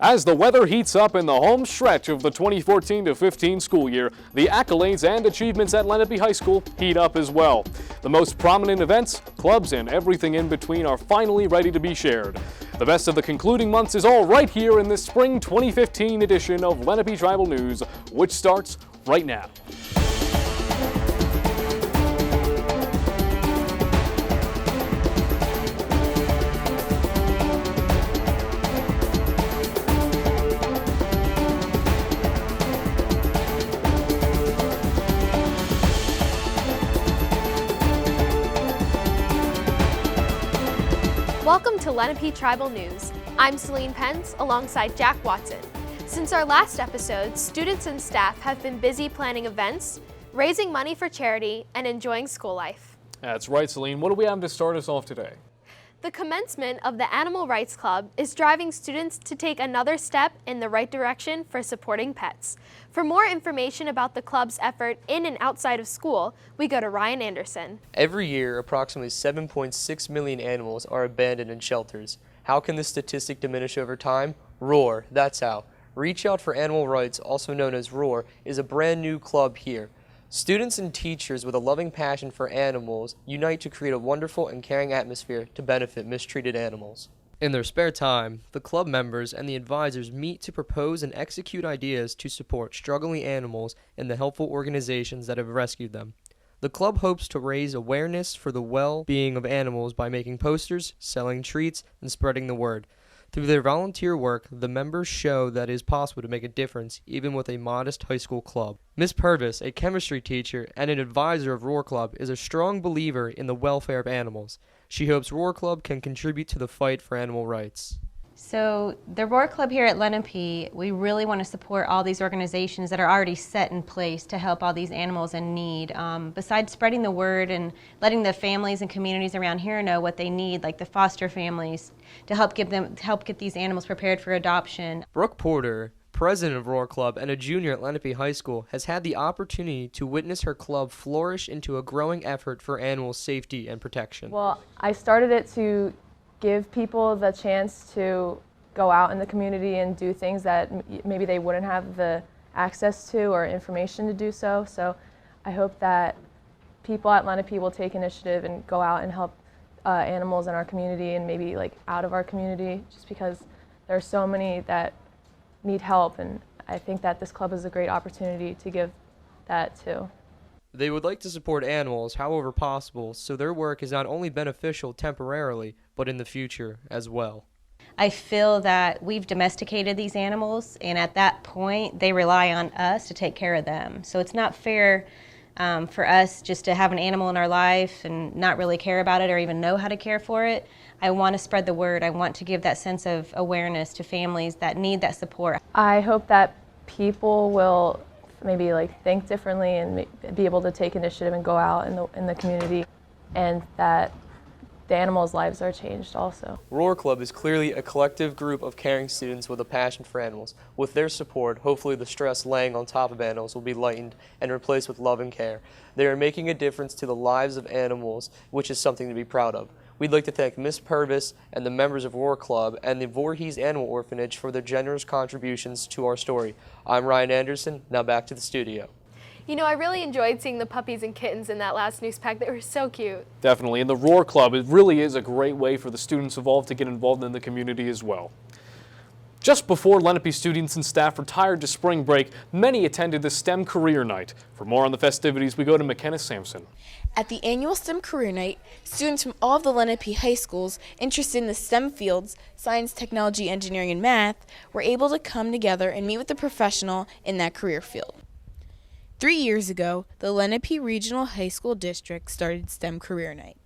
As the weather heats up in the home stretch of the 2014-15 school year, the accolades and achievements at Lenape High School heat up as well. The most prominent events, clubs, and everything in between are finally ready to be shared. The best of the concluding months is all right here in this spring 2015 edition of Lenape Tribal News, which starts right now. Welcome to Lenape Tribal News. I'm Celine Pence alongside Jack Watson. Since our last episode, students and staff have been busy planning events, raising money for charity, and enjoying school life. That's right, Celine. What do we have to start us off today? The commencement of the Animal Rights Club is driving students to take another step in the right direction for supporting pets. For more information about the club's effort in and outside of school, we go to Ryan Anderson. Every year, approximately 7.6 million animals are abandoned in shelters. How can this statistic diminish over time? ROAR, that's how. Reach Out for Animal Rights, also known as ROAR, is a brand new club here. Students and teachers with a loving passion for animals unite to create a wonderful and caring atmosphere to benefit mistreated animals. In their spare time, the club members and the advisors meet to propose and execute ideas to support struggling animals and the helpful organizations that have rescued them. The club hopes to raise awareness for the well-being of animals by making posters, selling treats, and spreading the word. Through their volunteer work, the members show that it is possible to make a difference even with a modest high school club. Ms. Purvis, a chemistry teacher and an advisor of Roar Club, is a strong believer in the welfare of animals. She hopes Roar Club can contribute to the fight for animal rights. So the Roar Club here at Lenape, we really want to support all these organizations that are already set in place to help all these animals in need. Besides spreading the word and letting the families and communities around here know what they need, like the foster families, to help get these animals prepared for adoption. Brooke Porter, president of Roar Club and a junior at Lenape High School, has had the opportunity to witness her club flourish into a growing effort for animal safety and protection. Well, I started it to give people the chance to go out in the community and do things that maybe they wouldn't have the access to or information to do so. So I hope that people at Lenape will take initiative and go out and help animals in our community and maybe like out of our community, just because there are so many that need help, and I think that this club is a great opportunity to give that to. They would like to support animals however possible, so their work is not only beneficial temporarily, but in the future as well. I feel that we've domesticated these animals, and at that point, they rely on us to take care of them. So it's not fair for us just to have an animal in our life and not really care about it or even know how to care for it. I want to spread the word. I want to give that sense of awareness to families that need that support. I hope that people will maybe think differently and be able to take initiative and go out in the community, and that the animals' lives are changed also. Roar Club is clearly a collective group of caring students with a passion for animals. With their support, hopefully the stress laying on top of animals will be lightened and replaced with love and care. They are making a difference to the lives of animals, which is something to be proud of. We'd like to thank Ms. Purvis and the members of Roar Club and the Voorhees Animal Orphanage for their generous contributions to our story. I'm Ryan Anderson, now back to the studio. You know, I really enjoyed seeing the puppies and kittens in that last news pack. They were so cute. Definitely, and the Roar Club, it really is a great way for the students involved to get involved in the community as well. Just before Lenape students and staff retired to spring break, many attended the STEM Career Night. For more on the festivities, we go to McKenna Sampson. At the annual STEM Career Night, students from all of the Lenape high schools interested in the STEM fields, science, technology, engineering, and math, were able to come together and meet with a professional in that career field. 3 years ago, the Lenape Regional High School District started STEM Career Night.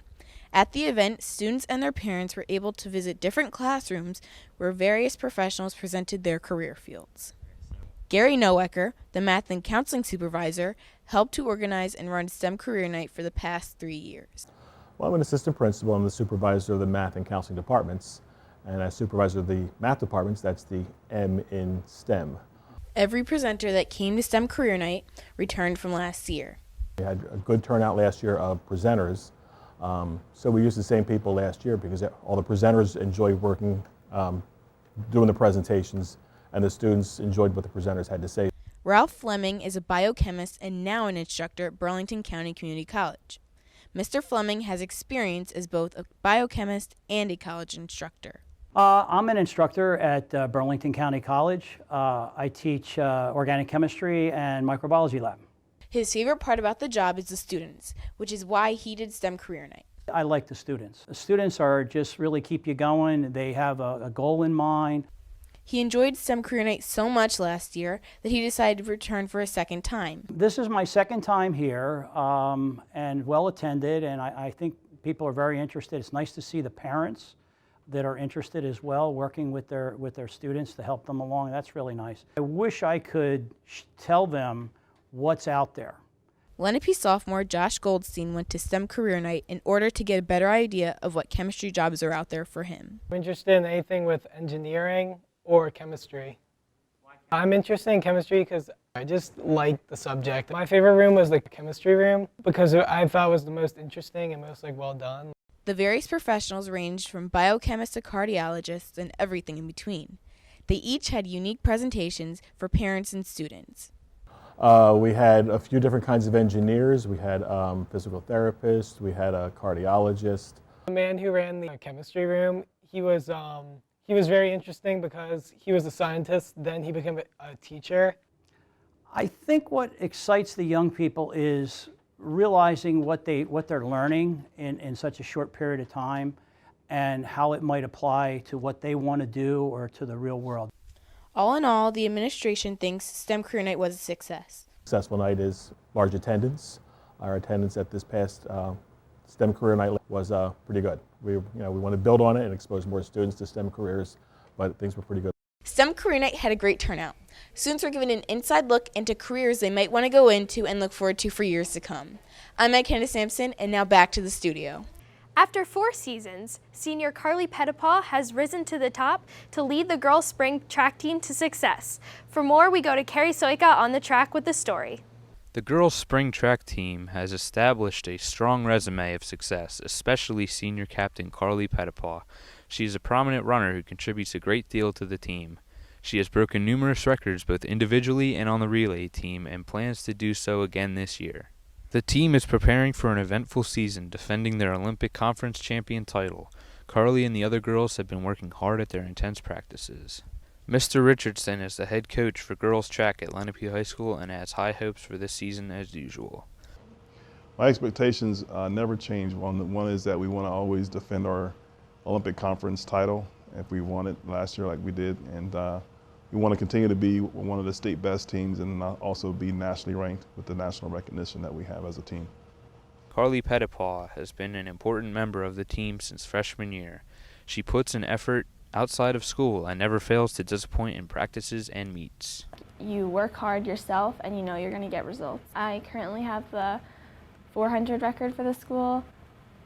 At the event, students and their parents were able to visit different classrooms where various professionals presented their career fields. Gary Noecker, the math and counseling supervisor, helped to organize and run STEM Career Night for the past 3 years. Well, I'm an assistant principal. I'm the supervisor of the math and counseling departments, and as supervisor of the math departments, that's the M in STEM. Every presenter that came to STEM Career Night returned from last year. We had a good turnout last year of presenters, so we used the same people last year because all the presenters enjoy working doing the presentations, and the students enjoyed what the presenters had to say. Ralph Fleming is a biochemist and now an instructor at Burlington County Community College. Mr. Fleming has experience as both a biochemist and a college instructor. I'm an instructor at Burlington County College. I teach organic chemistry and microbiology lab. His favorite part about the job is the students, which is why he did STEM Career Night. I like the students. The students are just really keep you going. They have a goal in mind. He enjoyed STEM Career Night so much last year that he decided to return for a second time. This is my second time here, and well attended, and I think people are very interested. It's nice to see the parents that are interested as well, working with their students to help them along. That's really nice. I wish I could tell them what's out there. Lenape sophomore Josh Goldstein went to STEM Career Night in order to get a better idea of what chemistry jobs are out there for him. I'm interested in anything with engineering or chemistry. I'm interested in chemistry because I just like the subject. My favorite room was the chemistry room because I thought it was the most interesting and most well done. The various professionals ranged from biochemists to cardiologists and everything in between. They each had unique presentations for parents and students. We had a few different kinds of engineers. We had physical therapists. We had a cardiologist. The man who ran the chemistry room, he was very interesting because he was a scientist, then he became a teacher. I think what excites the young people is realizing what they're learning in such a short period of time and how it might apply to what they want to do or to the real world. All in all, the administration thinks STEM Career Night was a success. Successful night is large attendance. Our attendance at this past STEM Career Night was pretty good. We want to build on it and expose more students to STEM careers, but things were pretty good. STEM Career Night had a great turnout. Students were given an inside look into careers they might want to go into and look forward to for years to come. I'm Candace Sampson, and now back to the studio. After 4 seasons, senior Carly Pettipaw has risen to the top to lead the girls' spring track team to success. For more, we go to Carrie Soika on the track with the story. The girls' spring track team has established a strong resume of success, especially senior captain Carly Pettipaw. She is a prominent runner who contributes a great deal to the team. She has broken numerous records both individually and on the relay team and plans to do so again this year. The team is preparing for an eventful season, defending their Olympic Conference champion title. Carly and the other girls have been working hard at their intense practices. Mr. Richardson is the head coach for girls track at Lenape High School and has high hopes for this season as usual. My expectations never change. One is that we want to always defend our Olympic Conference title if we won it last year like we did, and we want to continue to be one of the state best teams and also be nationally ranked with the national recognition that we have as a team. Carly Pettipaw has been an important member of the team since freshman year. She puts an effort outside of school and never fails to disappoint in practices and meets. You work hard yourself and you know you're going to get results. I currently have the 400 record for the school.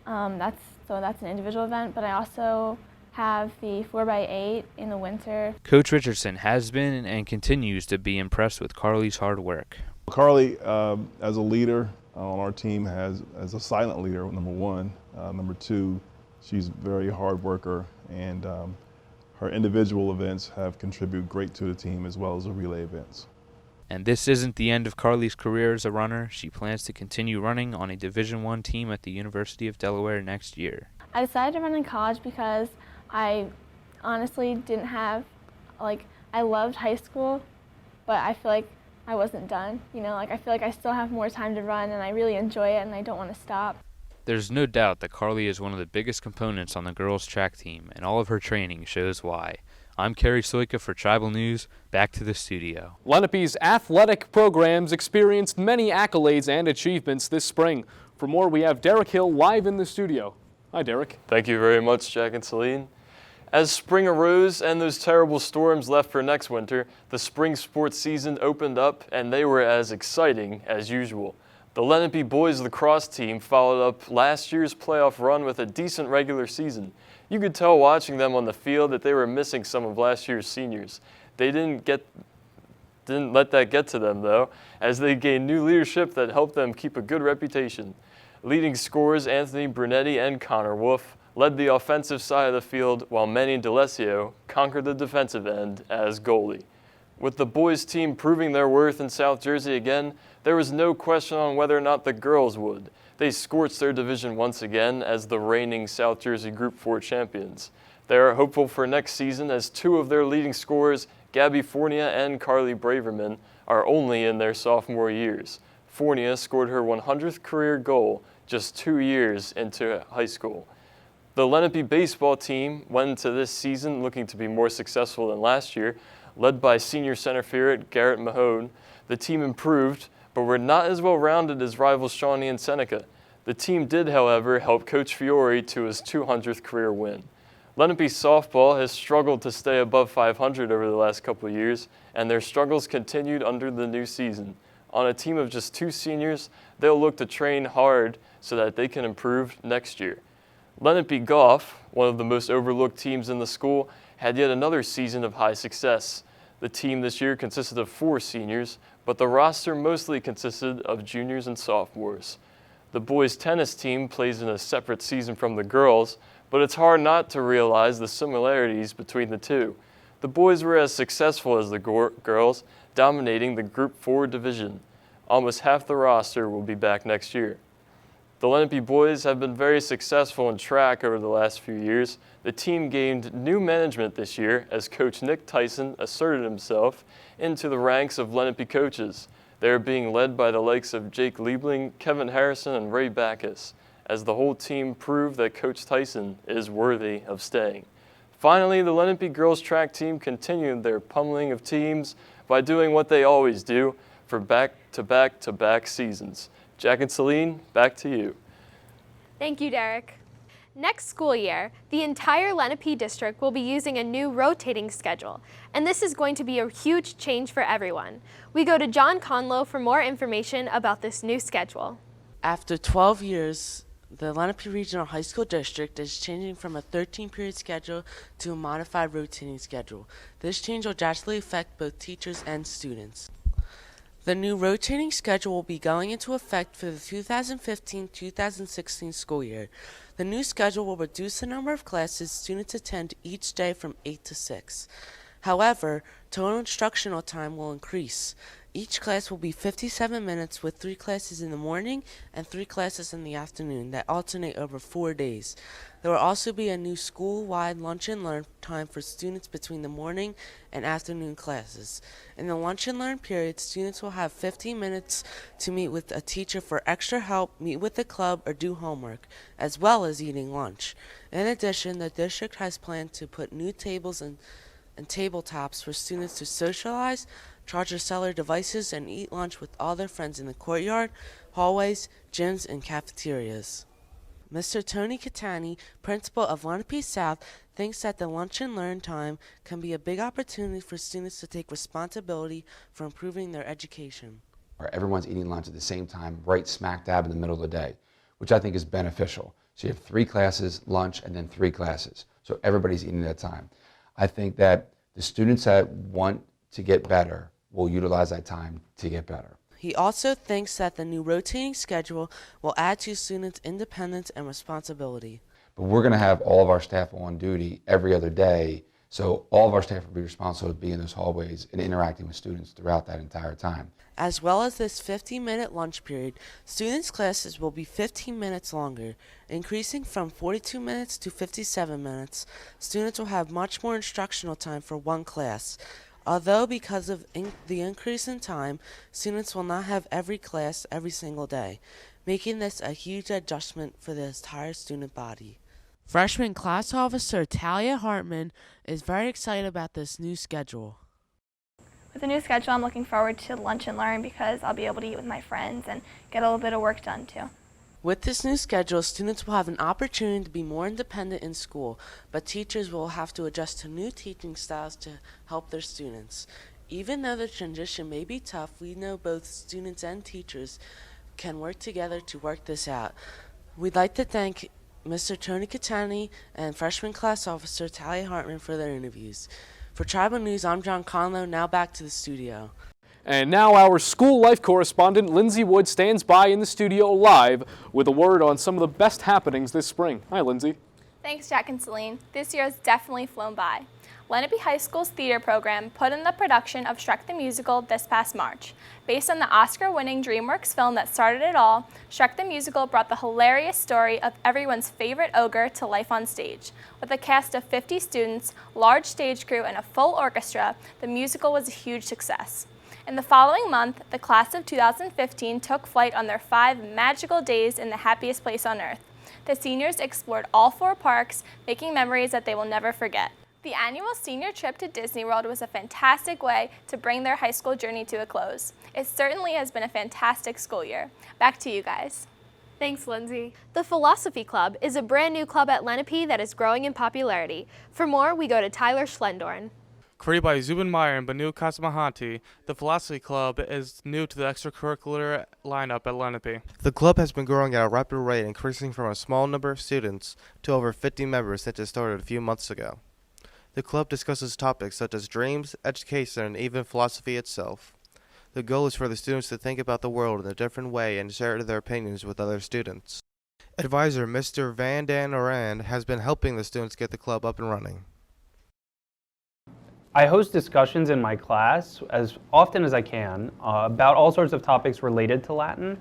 That's an individual event, but I also have the 4x8 in the winter. Coach Richardson has been and continues to be impressed with Carly's hard work. Carly, as a leader on our team, as a silent leader, number one. Number two, she's a very hard worker, and her individual events have contributed great to the team as well as the relay events. And this isn't the end of Carly's career as a runner. She plans to continue running on a Division I team at the University of Delaware next year. I decided to run in college because I honestly didn't have, I loved high school, but I feel like I wasn't done. I feel like I still have more time to run and I really enjoy it and I don't want to stop. There's no doubt that Carly is one of the biggest components on the girls' track team, and all of her training shows why. I'm Carrie Soika for Tribal News. Back to the studio. Lenape's athletic programs experienced many accolades and achievements this spring. For more, we have Derek Hill live in the studio. Hi, Derek. Thank you very much, Jack and Celine. As spring arose and those terrible storms left for next winter, the spring sports season opened up and they were as exciting as usual. The Lenape boys lacrosse team followed up last year's playoff run with a decent regular season. You could tell watching them on the field that they were missing some of last year's seniors. They didn't let that get to them, though, as they gained new leadership that helped them keep a good reputation. Leading scorers Anthony Brunetti and Connor Wolf led the offensive side of the field while Manny DeLesio conquered the defensive end as goalie. With the boys' team proving their worth in South Jersey again, there was no question on whether or not the girls would. They scorched their division once again as the reigning South Jersey Group 4 champions. They are hopeful for next season as two of their leading scorers, Gabby Fournier and Carly Braverman, are only in their sophomore years. Fournier scored her 100th career goal just 2 years into high school. The Lenape baseball team went into this season looking to be more successful than last year. Led by senior center fielder Garrett Mahone, the team improved, but were not as well-rounded as rivals Shawnee and Seneca. The team did, however, help Coach Fiore to his 200th career win. Lenape softball has struggled to stay above 500 over the last couple of years, and their struggles continued under the new season. On a team of just 2 seniors, they'll look to train hard so that they can improve next year. Lenape golf, one of the most overlooked teams in the school, had yet another season of high success. The team this year consisted of 4 seniors, but the roster mostly consisted of juniors and sophomores. The boys' tennis team plays in a separate season from the girls, but it's hard not to realize the similarities between the two. The boys were as successful as the girls, dominating the Group 4 division. Almost half the roster will be back next year. The Lenape boys have been very successful in track over the last few years. The team gained new management this year as Coach Nick Tyson asserted himself into the ranks of Lenape coaches. They are being led by the likes of Jake Liebling, Kevin Harrison, and Ray Backus, as the whole team proved that Coach Tyson is worthy of staying. Finally, the Lenape girls track team continued their pummeling of teams by doing what they always do for back-to-back-to-back seasons. Jack and Celine, back to you. Thank you, Derek. Next school year, the entire Lenape district will be using a new rotating schedule, and this is going to be a huge change for everyone. We go to John Conlow for more information about this new schedule. After 12 years, the Lenape Regional High School District is changing from a 13-period schedule to a modified rotating schedule. This change will drastically affect both teachers and students. The new rotating schedule will be going into effect for the 2015-2016 school year. The new schedule will reduce the number of classes students attend each day from 8 to 6. However, total instructional time will increase. Each class will be 57 minutes with 3 classes in the morning and 3 classes in the afternoon that alternate over 4 days. There will also be a new school-wide lunch and learn time for students between the morning and afternoon classes. In the lunch and learn period, students will have 15 minutes to meet with a teacher for extra help, meet with the club, or do homework, as well as eating lunch. In addition, the district has planned to put new tables and tabletops for students to socialize, charge their cellular devices, and eat lunch with all their friends in the courtyard, hallways, gyms, and cafeterias. Mr. Tony Catani, principal of Lenape South, thinks that the lunch and learn time can be a big opportunity for students to take responsibility for improving their education. Everyone's eating lunch at the same time, right smack dab in the middle of the day, which I think is beneficial. So you have 3 classes, lunch, and then 3 classes. So everybody's eating at that time. I think that the students that want to get better will utilize that time to get better. He also thinks that the new rotating schedule will add to students' independence and responsibility. But we're going to have all of our staff on duty every other day, so all of our staff will be responsible to be in those hallways and interacting with students throughout that entire time. As well as this 15-minute lunch period, students' classes will be 15 minutes longer, increasing from 42 minutes to 57 minutes. Students will have much more instructional time for one class. Although because of the increase in time, students will not have every class every single day, making this a huge adjustment for the entire student body. Freshman class officer Talia Hartman is very excited about this new schedule. With the new schedule, I'm looking forward to lunch and learn because I'll be able to eat with my friends and get a little bit of work done too. With this new schedule, students will have an opportunity to be more independent in school, but teachers will have to adjust to new teaching styles to help their students. Even though the transition may be tough, we know both students and teachers can work together to work this out. We'd like to thank Mr. Tony Catani and freshman class officer Talia Hartman for their interviews. For Tribal News, I'm John Conlow. Now back to the studio. And now our school life correspondent Lindsay Wood stands by in the studio live with a word on some of the best happenings this spring. Hi, Lindsay. Thanks, Jack and Celine. This year has definitely flown by. Lenape High School's theater program put in the production of Shrek the Musical this past March. Based on the Oscar-winning DreamWorks film that started it all, Shrek the Musical brought the hilarious story of everyone's favorite ogre to life on stage. With a cast of 50 students, large stage crew, and a full orchestra, the musical was a huge success. In the following month, the class of 2015 took flight on their 5 magical days in the happiest place on earth. The seniors explored all 4 parks, making memories that they will never forget. The annual senior trip to Disney World was a fantastic way to bring their high school journey to a close. It certainly has been a fantastic school year. Back to you guys. Thanks, Lindsay. The Philosophy Club is a brand new club at Lenape that is growing in popularity. For more, we go to Tyler Schlendorn. Created by Zubin Meyer and Banu Kasmahanti, the Philosophy Club is new to the extracurricular lineup at Lenape. The club has been growing at a rapid rate, increasing from a small number of students to over 50 members since it started a few months ago. The club discusses topics such as dreams, education, and even philosophy itself. The goal is for the students to think about the world in a different way and share their opinions with other students. Advisor Mr. Van Dan Oran has been helping the students get the club up and running. I host discussions in my class as often as I can about all sorts of topics related to Latin,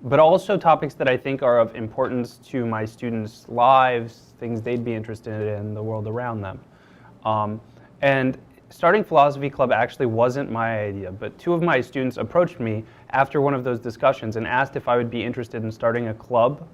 but also topics that I think are of importance to my students' lives, things they'd be interested in, the world around them. And starting Philosophy Club actually wasn't my idea, but 2 of my students approached me after one of those discussions and asked if I would be interested in starting a club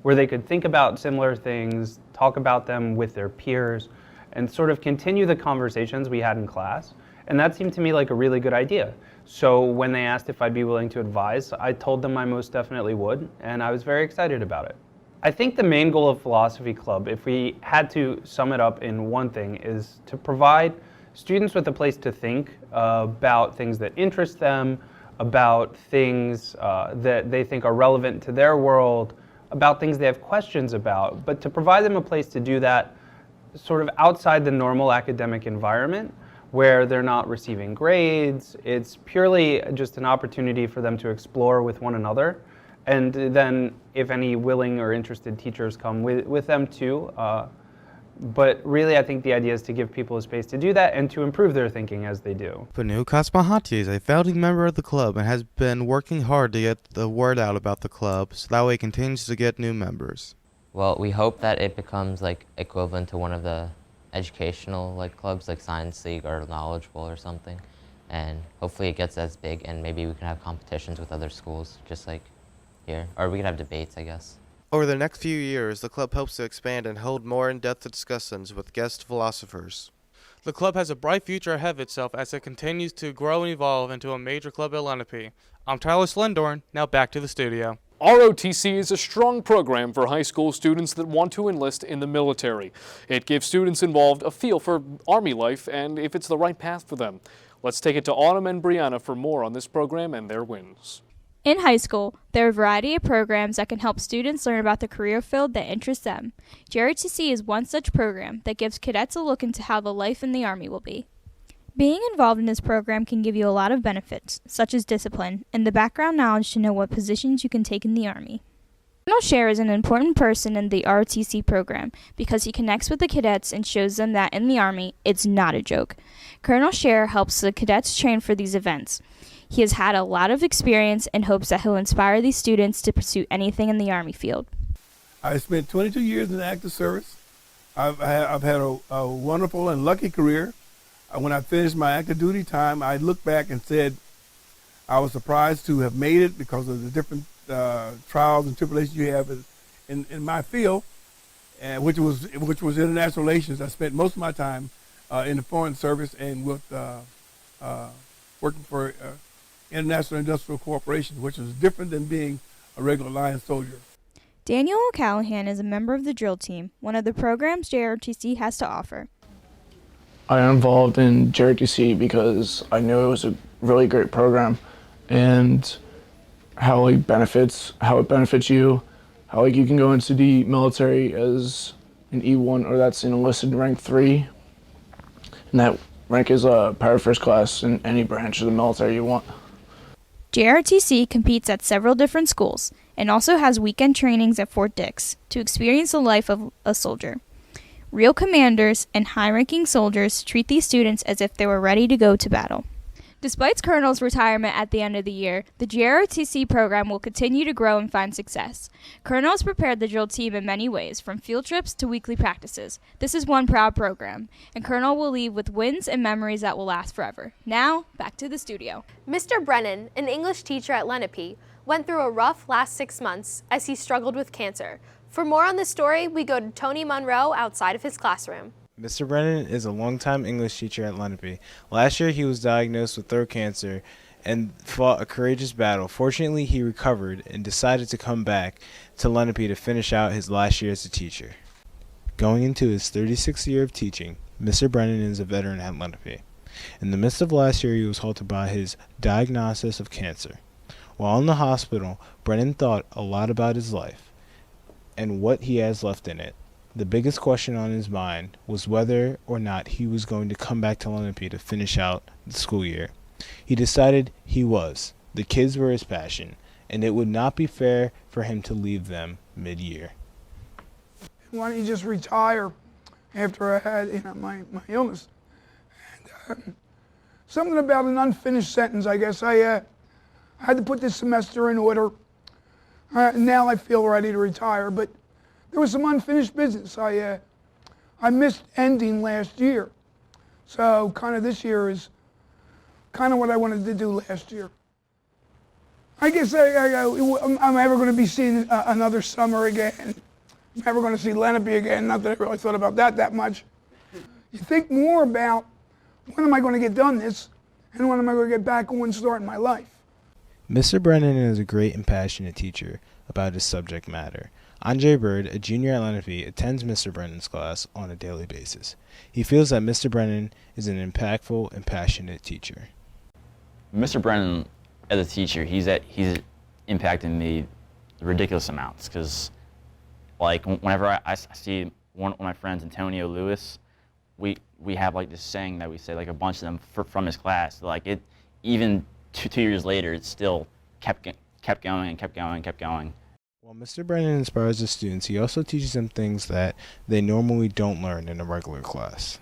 where they could think about similar things, talk about them with their peers, and sort of continue the conversations we had in class. And that seemed to me like a really good idea. So when they asked if I'd be willing to advise, I told them I most definitely would, and I was very excited about it. I think the main goal of Philosophy Club, if we had to sum it up in one thing, is to provide students with a place to think about things that interest them, about things that they think are relevant to their world, about things they have questions about, but to provide them a place to do that sort of outside the normal academic environment where they're not receiving grades. It's purely just an opportunity for them to explore with one another. And then if any willing or interested teachers come with them too. But really, I think the idea is to give people a space to do that and to improve their thinking as they do. Banu Kasmahanti is a founding member of the club and has been working hard to get the word out about the club so that way it continues to get new members. Well, we hope that it becomes like equivalent to one of the educational clubs like Science League or Knowledge Bowl or something. And hopefully it gets as big and maybe we can have competitions with other schools just like here. Or we could have debates, I guess. Over the next few years, the club hopes to expand and hold more in-depth discussions with guest philosophers. The club has a bright future ahead of itself as it continues to grow and evolve into a major club at Lenape. I'm Tyler Slendorn, now back to the studio. ROTC is a strong program for high school students that want to enlist in the military. It gives students involved a feel for Army life and if it's the right path for them. Let's take it to Autumn and Brianna for more on this program and their wins. In high school, there are a variety of programs that can help students learn about the career field that interests them. JROTC is one such program that gives cadets a look into how the life in the Army will be. Being involved in this program can give you a lot of benefits, such as discipline and the background knowledge to know what positions you can take in the Army. Colonel Scher is an important person in the ROTC program because he connects with the cadets and shows them that in the Army, it's not a joke. Colonel Scher helps the cadets train for these events. He has had a lot of experience and hopes that he'll inspire these students to pursue anything in the Army field. I spent 22 years in the active service. I've had a wonderful and lucky career. When I finished my active duty time, I looked back and said I was surprised to have made it because of the different trials and tribulations you have in my field, which was international relations. I spent most of my time in the foreign service and with working for International Industrial Corporation, which is different than being a regular line soldier. Daniel O'Callahan is a member of the drill team, one of the programs JROTC has to offer. I got involved in JROTC because I knew it was a really great program and how it benefits you, how you can go into the military as an E1 or that's an enlisted rank 3, and that rank is a para first class in any branch of the military you want. JROTC competes at several different schools and also has weekend trainings at Fort Dix to experience the life of a soldier. Real commanders and high-ranking soldiers treat these students as if they were ready to go to battle. Despite Colonel's retirement at the end of the year, the GROTC program will continue to grow and find success. Colonel has prepared the drill team in many ways, from field trips to weekly practices. This is one proud program, and Colonel will leave with wins and memories that will last forever. Now, back to the studio. Mr. Brennan, an English teacher at Lenape, went through a rough last 6 months as he struggled with cancer. For more on this story, we go to Tony Monroe outside of his classroom. Mr. Brennan is a longtime English teacher at Lenape. Last year, he was diagnosed with throat cancer and fought a courageous battle. Fortunately, he recovered and decided to come back to Lenape to finish out his last year as a teacher. Going into his 36th year of teaching, Mr. Brennan is a veteran at Lenape. In the midst of last year, he was halted by his diagnosis of cancer. While in the hospital, Brennan thought a lot about his life and what he has left in it. The biggest question on his mind was whether or not he was going to come back to Lenape to finish out the school year. He decided he was. The kids were his passion, and it would not be fair for him to leave them mid-year. Why don't you just retire after I had my illness? And, something about an unfinished sentence, I guess. I had to put this semester in order. Now I feel ready to retire, but there was some unfinished business. I missed ending last year. So kind of this year is kind of what I wanted to do last year. I guess I'm ever going to be seeing another summer again. I'm never going to see Lenape again. Not that I really thought about that much. You think more about when am I going to get done this and when am I going to get back on starting my life. Mr. Brennan is a great and passionate teacher about his subject matter. Andre Bird, a junior at Lenape, attends Mr. Brennan's class on a daily basis. He feels that Mr. Brennan is an impactful and passionate teacher. Mr. Brennan, as a teacher, he's impacted me ridiculous amounts because, like, whenever I see one of my friends, Antonio Lewis, we have like this saying that we say, like, a bunch of them from his class. Like, it even two years later, it still kept going and kept going and kept going. While Mr. Brennan inspires the students, he also teaches them things that they normally don't learn in a regular class.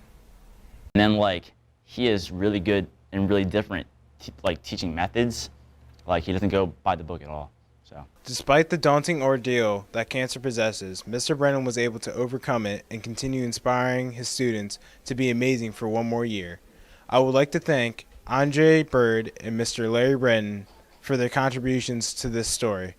And then, like, he is really good and really different, teaching methods. Like, he doesn't go by the book at all. So, despite the daunting ordeal that cancer possesses, Mr. Brennan was able to overcome it and continue inspiring his students to be amazing for one more year. I would like to thank Andre Bird and Mr. Larry Brennan for their contributions to this story.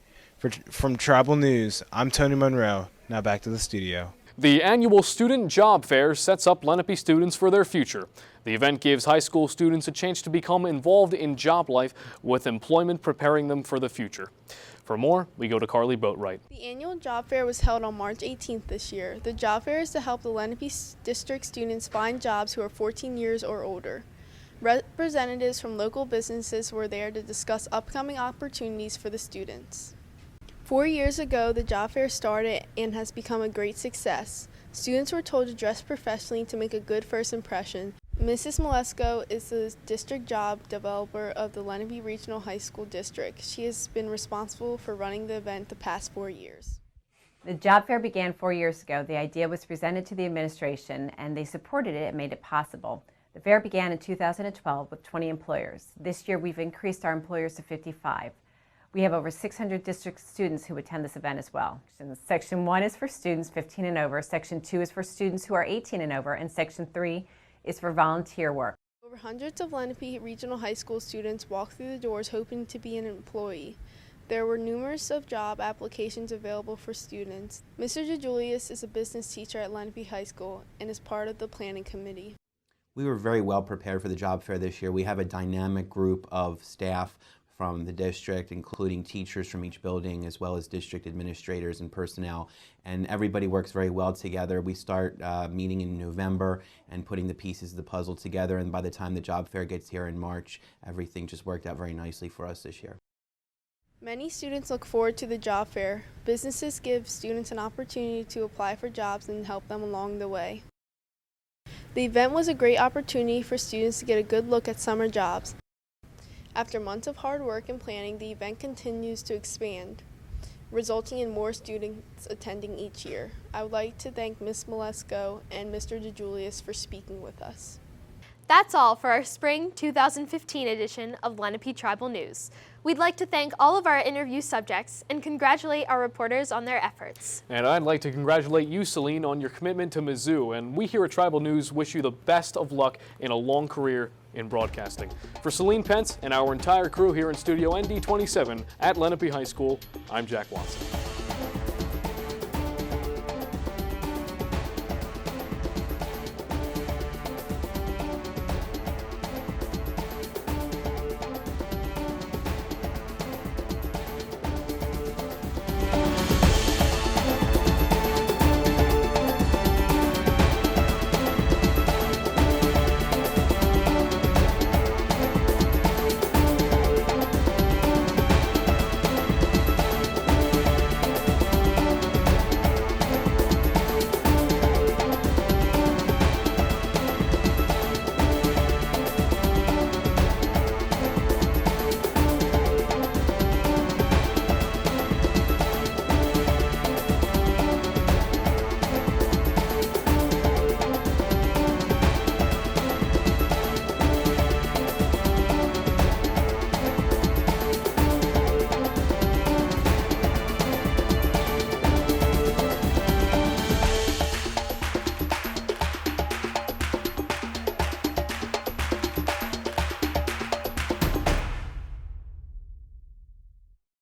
From Tribal News, I'm Tony Monroe. Now back to the studio. The annual Student Job Fair sets up Lenape students for their future. The event gives high school students a chance to become involved in job life, with employment preparing them for the future. For more, we go to Carly Boatwright. The annual job fair was held on March 18th this year. The job fair is to help the Lenape district students find jobs who are 14 years or older. Representatives from local businesses were there to discuss upcoming opportunities for the students. 4 years ago, the job fair started and has become a great success. Students were told to dress professionally to make a good first impression. Mrs. Malesko is the district job developer of the Lenape Regional High School District. She has been responsible for running the event the past 4 years. The job fair began 4 years ago. The idea was presented to the administration and they supported it and made it possible. The fair began in 2012 with 20 employers. This year we've increased our employers to 55. We have over 600 district students who attend this event as well. Section 1 is for students 15 and over, Section 2 is for students who are 18 and over, and Section 3 is for volunteer work. Over hundreds of Lenape Regional High School students walked through the doors hoping to be an employee. There were numerous of job applications available for students. Mr. DeJulius is a business teacher at Lenape High School and is part of the planning committee. We were very well prepared for the job fair this year. We have a dynamic group of staff from the district, including teachers from each building, as well as district administrators and personnel. And everybody works very well together. We start meeting in November and putting the pieces of the puzzle together. And by the time the job fair gets here in March, everything just worked out very nicely for us this year. Many students look forward to the job fair. Businesses give students an opportunity to apply for jobs and help them along the way. The event was a great opportunity for students to get a good look at summer jobs. After months of hard work and planning, the event continues to expand. resulting in more students attending each year. I would like to thank Ms. Malesko and Mr. DeJulius for speaking with us. That's all for our spring 2015 edition of Lenape Tribal News. We'd like to thank all of our interview subjects and congratulate our reporters on their efforts. And I'd like to congratulate you, Celine, on your commitment to Mizzou. And we here at Tribal News wish you the best of luck in a long career in broadcasting. For Celine Pence and our entire crew here in Studio ND27 at Lenape High School, I'm Jack Watson.